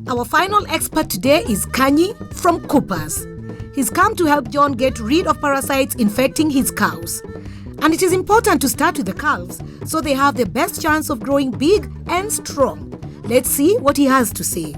Our final expert today is Kanyi from Coopers. He's come to help John get rid of parasites infecting his cows. And it is important to start with the calves so they have the best chance of growing big and strong. Let's see what he has to say.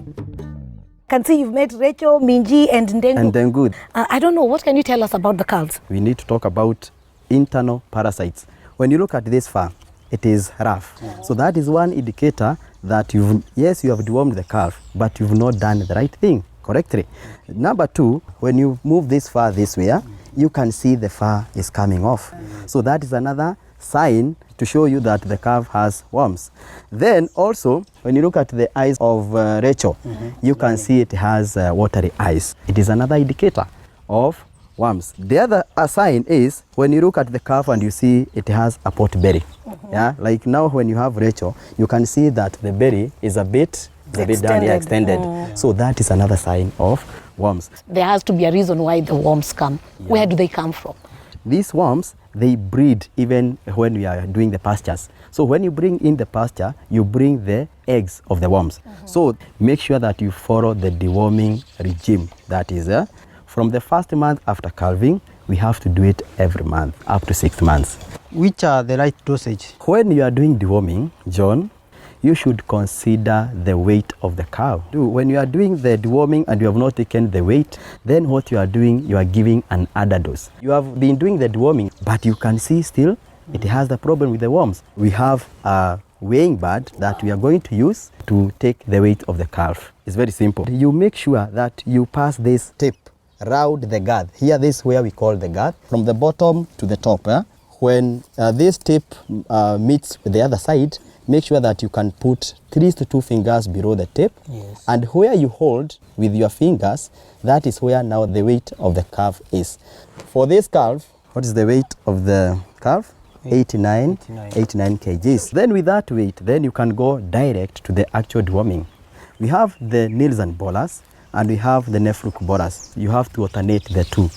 Can see you've met Rachel, Minji and Ndengu. And then good. I don't know, what can you tell us about the calves? We need to talk about internal parasites. When you look at this farm, it is rough. Yeah. So that is one indicator that you have dewormed the calf, but you've not done the right thing correctly. Number two, when you move this fur this way, you can see the fur is coming off. So that is another sign to show you that the calf has worms. Then also, when you look at the eyes of Rachel, you can see it has watery eyes. It is another indicator of worms. The other sign is when you look at the calf and you see it has a pot belly. Yeah, like now when you have Rachel, you can see that the belly is a bit extended. So that is another sign of worms. There has to be a reason why the worms come. Yeah. Where do they come from? These worms, they breed even when we are doing the pastures. So when you bring in the pasture, you bring the eggs of the worms. So make sure that you follow the deworming regime. That is from the first month after calving, we have to do it every month up to 6 months. Which are the right dosage? When you are doing deworming, John, you should consider the weight of the cow. When you are doing the deworming and you have not taken the weight, then what you are doing, you are giving an added dose. You have been doing the deworming, but you can see still it has the problem with the worms. We have a weighing bag that we are going to use to take the weight of the calf. It's very simple. You make sure that you pass this tape around the girth. Here, this is where we call the girth, from the bottom to the top. When this tape meets with the other side, make sure that you can put 3 to 2 fingers below the tape. Yes. And where you hold with your fingers, that is where now the weight of the calf is. For this calf, what is the weight of the calf? 89 kgs. Then with that weight, then you can go direct to the actual deworming. We have the Nielsen bolus and we have the Nefluk bolus. You have to alternate the two.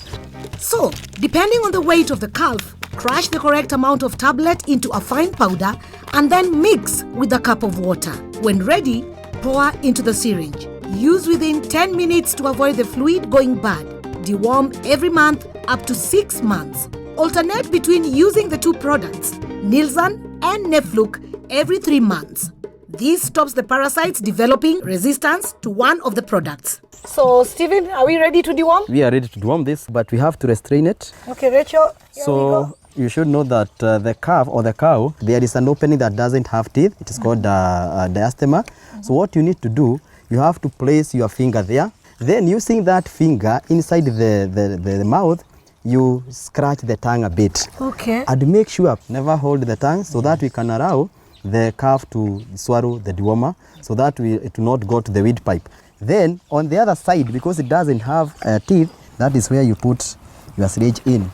So, depending on the weight of the calf, crush the correct amount of tablet into a fine powder and then mix with a cup of water. When ready, pour into the syringe. Use within 10 minutes to avoid the fluid going bad. Deworm every month up to 6 months. Alternate between using the two products, Nielsen and Nefluk, every 3 months. This stops the parasites developing resistance to one of the products. So, Stephen, are we ready to deworm? We are ready to deworm this, but we have to restrain it. Okay, Rachel, here we go. You should know that the calf or the cow, there is an opening that doesn't have teeth. It is called diastema. So what you need to do, you have to place your finger there. Then using that finger inside the mouth, you scratch the tongue a bit. Okay. And make sure never hold the tongue so that we can allow the calf to swallow the dewormer so that it will not go to the weed pipe. Then on the other side, because it doesn't have teeth, that is where you put your syringe in.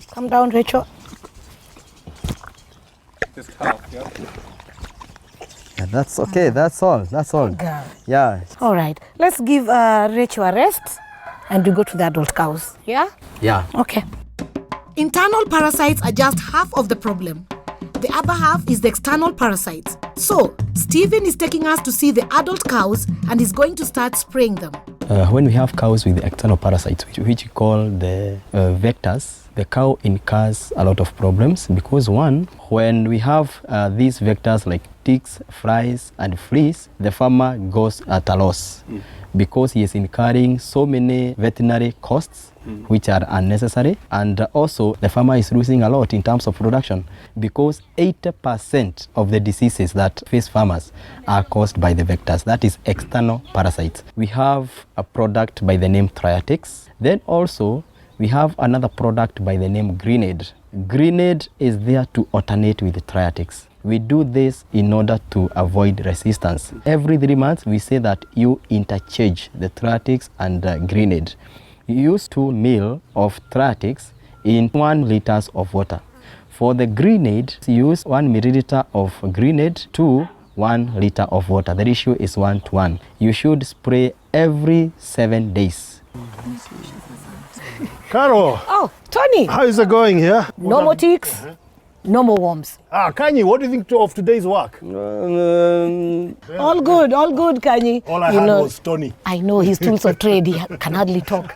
Come down, Rachel. Just half, yeah? Yeah, that's okay. That's all. That's all. Okay. Yeah. All right. Let's give Rachel a rest and we go to the adult cows. Yeah? Yeah. Okay. Internal parasites are just half of the problem. The other half is the external parasites. So, Stephen is taking us to see the adult cows and is going to start spraying them. When we have cows with external parasites, which we call the vectors, the cow incurs a lot of problems because one, when we have these vectors like ticks, flies and fleas, the farmer goes at a loss because he is incurring so many veterinary costs which are unnecessary, and also the farmer is losing a lot in terms of production because 80% of the diseases that face farmers are caused by the vectors, that is external parasites. We have a product by the name Triatex. Then also we have another product by the name Greenaid. Greenaid is there to alternate with the Triatex. We do this in order to avoid resistance. Every 3 months we say that you interchange the Triatex and Greenaid. You use 2 ml of Triatex in 1 liter of water. For the Greenaid, use 1 milliliter of Greenaid to 1 liter of water. The ratio is 1:1. You should spray every 7 days. Carol! Oh, Tony! How is it going here? No more ticks, No more worms. Kanyi, what do you think of today's work? All good, Kanyi. All I heard was Tony. I know his tools of trade. He can hardly talk.